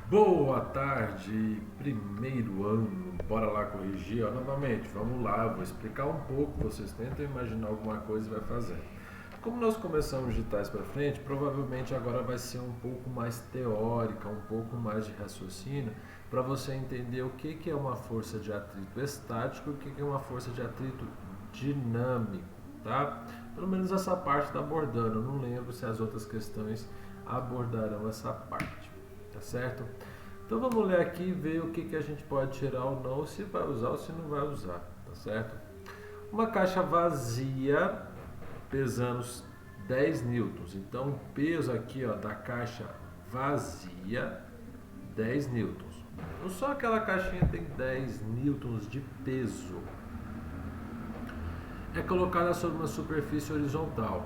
Boa tarde, primeiro ano. Bora lá corrigir, ó, novamente. Vamos lá, eu vou explicar um pouco. Vocês tentam imaginar alguma coisa e vai fazendo. Como nós começamos de trás para frente, provavelmente agora vai ser um pouco mais teórica, um pouco mais de raciocínio, para você entender o que é uma força de atrito estático e o que é uma força de atrito dinâmico, tá? Pelo menos essa parte está abordando. Eu não lembro se as outras questões abordarão essa parte. Tá certo? Então vamos ler aqui e ver o que a gente pode tirar ou não, se vai usar ou se não vai usar, tá certo? Uma caixa vazia pesando 10 newtons. Então o peso aqui, ó, da caixa vazia, 10 newtons. Não só aquela caixinha tem 10 newtons de peso. É colocada sobre uma superfície horizontal.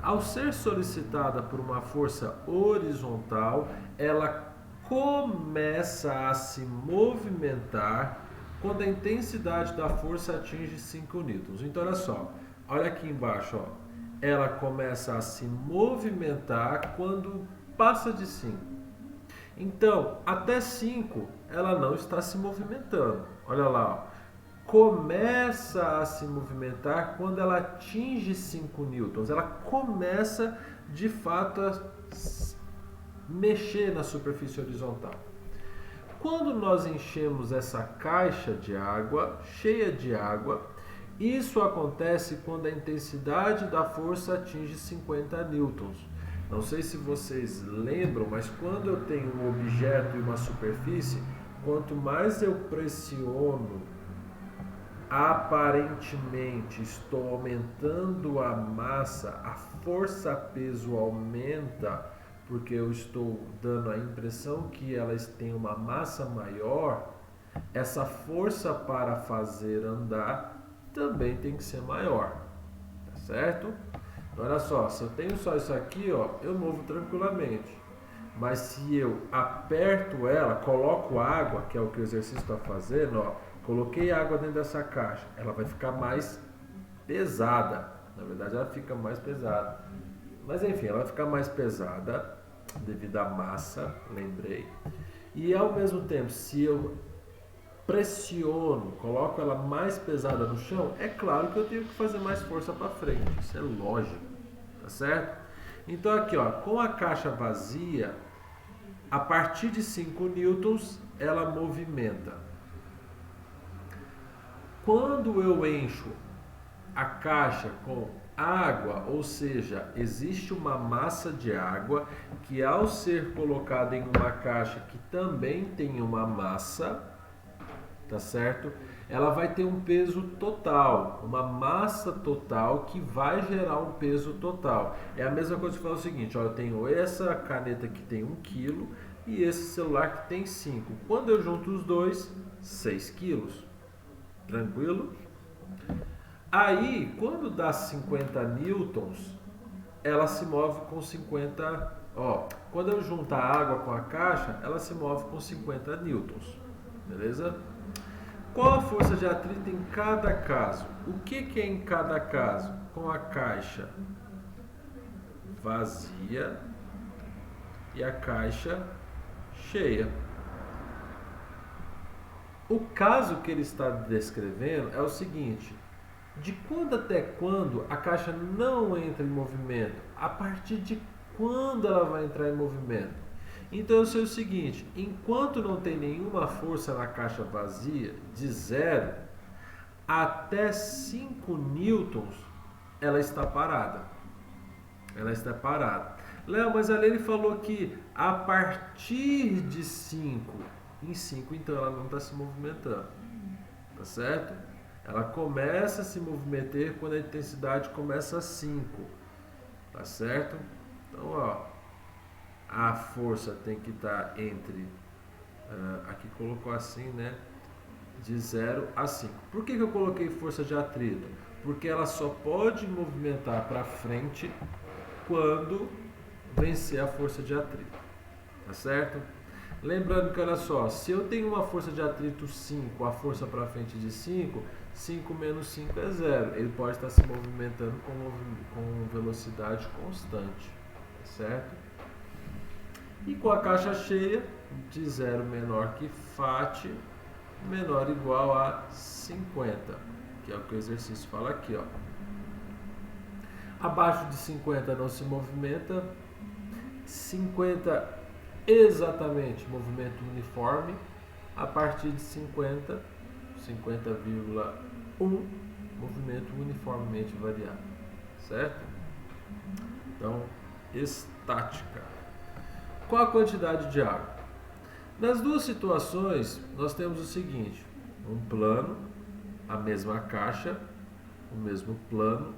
Ao ser solicitada por uma força horizontal, ela começa a se movimentar quando a intensidade da força atinge 5 newtons. Então, olha só, olha aqui embaixo, ó. Ela começa a se movimentar quando passa de 5. Então, até 5, ela não está se movimentando. Olha lá, ó. Começa a se movimentar quando ela atinge 5 newtons. Ela começa, de fato, a mexer na superfície horizontal. Quando nós enchemos essa caixa de água, cheia de água, isso acontece quando a intensidade da força atinge 50 newtons. Não sei se vocês lembram, mas quando eu tenho um objeto e uma superfície, quanto mais eu pressiono, aparentemente estou aumentando a massa, a força-peso aumenta, porque eu estou dando a impressão que elas têm uma massa maior. Essa força para fazer andar também tem que ser maior, tá certo? Então, olha só, se eu tenho só isso aqui, ó, eu movo tranquilamente. Mas se eu aperto ela, coloco água, que é o que o exercício está fazendo, ó, coloquei água dentro dessa caixa, ela vai ficar mais pesada. Na verdade, ela fica mais pesada. Mas enfim, ela vai ficar mais pesada devido à massa, lembrei. E ao mesmo tempo, se eu pressiono, coloco ela mais pesada no chão, é claro que eu tenho que fazer mais força para frente. Isso é lógico, tá certo? Então aqui, ó, com a caixa vazia, a partir de 5 newtons, ela movimenta. Quando eu encho a caixa com água, ou seja, existe uma massa de água que, ao ser colocada em uma caixa que também tem uma massa, tá certo? Ela vai ter um peso total, uma massa total que vai gerar um peso total. É a mesma coisa que falar o seguinte, ó, eu tenho essa caneta que tem 1 kg e esse celular que tem 5. Quando eu junto os dois, 6 quilos. Tranquilo? Aí, quando dá 50 newtons, ela se move com 50. Ó, quando eu junto a água com a caixa, ela se move com 50 newtons. Beleza? Qual a força de atrito em cada caso? O que é em cada caso? Com a caixa vazia e a caixa cheia. O caso que ele está descrevendo é o seguinte: de quando até quando a caixa não entra em movimento? A partir de quando ela vai entrar em movimento? Então eu sei o seguinte, enquanto não tem nenhuma força na caixa vazia, de 0 até 5 newtons, ela está parada. Ela está parada. Léo, mas ali ele falou que a partir de 5, em 5 então ela não está se movimentando. Tá certo? Ela começa a se movimentar quando a intensidade começa a 5. Tá certo? Então, ó, a força tem que estar entre, aqui colocou assim, né? De 0 a 5. Por que eu coloquei força de atrito? Porque ela só pode movimentar para frente quando vencer a força de atrito. Tá certo? Lembrando que, olha só, se eu tenho uma força de atrito 5, a força para frente de 5, 5 menos 5 é 0. Ele pode estar se movimentando com velocidade constante, certo? E com a caixa cheia, de 0 menor que FAT menor ou igual a 50, que é o que o exercício fala aqui, ó. Abaixo de 50 não se movimenta, 50 exatamente movimento uniforme, a partir de 50, 50,1 movimento uniformemente variável, certo? Então, estática. Qual a quantidade de água? Nas duas situações, nós temos o seguinte: um plano, a mesma caixa, o mesmo plano,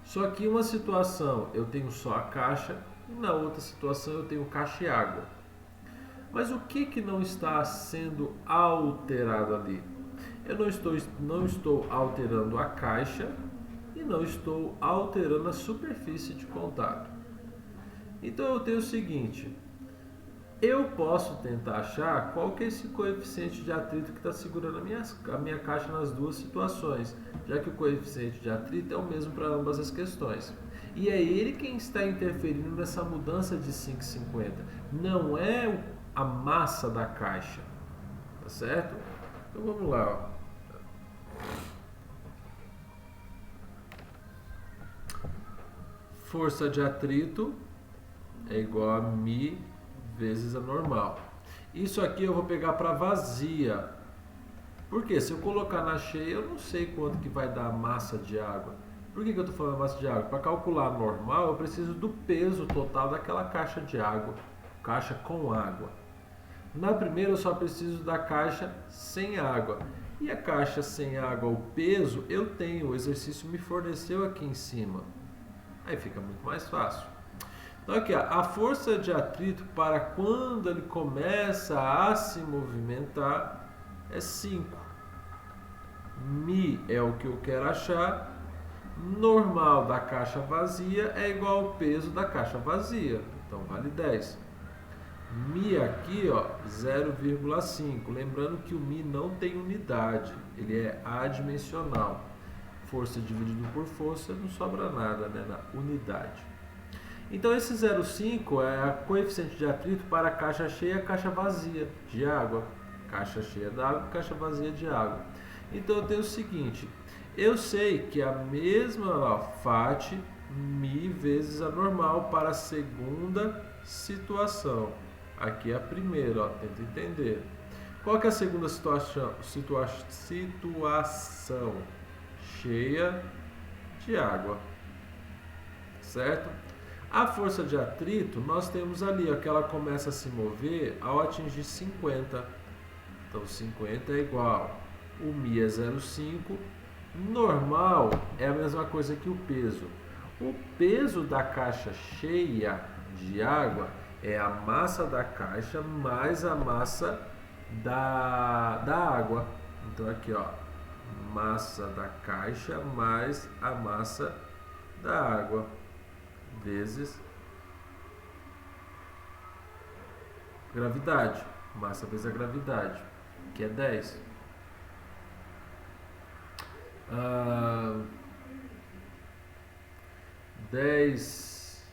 só que em uma situação eu tenho só a caixa e na outra situação eu tenho caixa e água. Mas o que não está sendo alterado ali? Eu não estou alterando a caixa e não estou alterando a superfície de contato. Então eu tenho o seguinte: eu posso tentar achar qual que é esse coeficiente de atrito que está segurando a minha caixa nas duas situações, já que o coeficiente de atrito é o mesmo para ambas as questões. E é ele quem está interferindo nessa mudança de 5,50. Não é a massa da caixa, tá certo? Então vamos lá, ó. Força de atrito é igual a μ vezes a normal. Isso aqui eu vou pegar para vazia. Porque se eu colocar na cheia, eu não sei quanto que vai dar a massa de água. Por que eu estou falando massa de água? Para calcular a normal, eu preciso do peso total daquela caixa de água, caixa com água. Na primeira, eu só preciso da caixa sem água. E a caixa sem água, o peso, eu tenho. O exercício me forneceu aqui em cima. Aí fica muito mais fácil. Então aqui, ó, a força de atrito para quando ele começa a se movimentar é 5. μ é o que eu quero achar. Normal da caixa vazia é igual ao peso da caixa vazia. Então vale 10. μ aqui, ó, 0,5. Lembrando que o μ não tem unidade, ele é adimensional. Força dividido por força, não sobra nada, né, na unidade. Então esse 0,5 é a coeficiente de atrito para a caixa cheia e a caixa vazia de água. Caixa cheia de água, caixa vazia de água. Então eu tenho o seguinte: eu sei que a mesma, ó, FAT μ vezes a normal para a segunda situação. Aqui é a primeira, ó, tenta entender. Qual que é a segunda situação? Cheia de água, certo? A força de atrito, nós temos ali, ó, que ela começa a se mover ao atingir 50. Então 50 é igual, o μ é 0,5, normal é a mesma coisa que o peso. O peso da caixa cheia de água é a massa da caixa mais a massa da água. Então aqui, ó, massa da caixa mais a massa da água vezes gravidade. Massa vezes a gravidade, que é 10. 10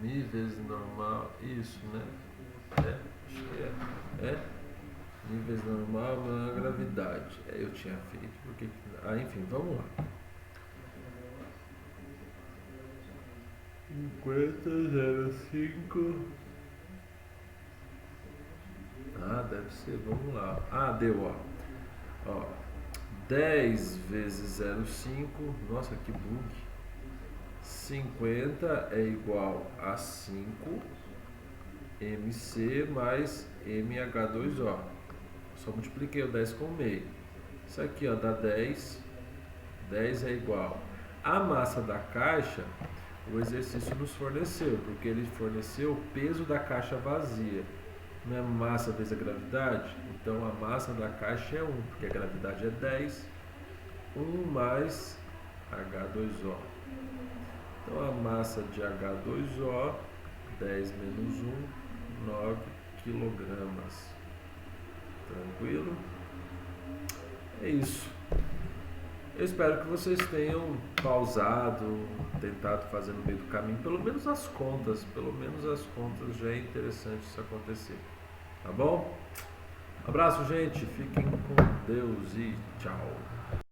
μ vezes normal, isso, né? Acho que é μ vezes normal na gravidade. Eu tinha feito, porque... enfim, vamos lá. 50,05. Deve ser, vamos lá. Deu, ó. 10 vezes 0,5. Nossa, que bug. 50 é igual a 5 mc mais mh2o. Só multipliquei o 10 com meio. Isso aqui, ó, dá 10. 10 é igual a massa da caixa. O exercício nos forneceu, porque ele forneceu o peso da caixa vazia. Não é massa vezes a gravidade? Então a massa da caixa é 1, porque a gravidade é 10. 1 mais H2O. Então a massa de H2O, 10 menos 1, 9 quilogramas. Tranquilo? É isso. Eu espero que vocês tenham pausado, tentado fazer no meio do caminho, pelo menos as contas já é interessante isso acontecer, tá bom? Abraço, gente, fiquem com Deus e tchau.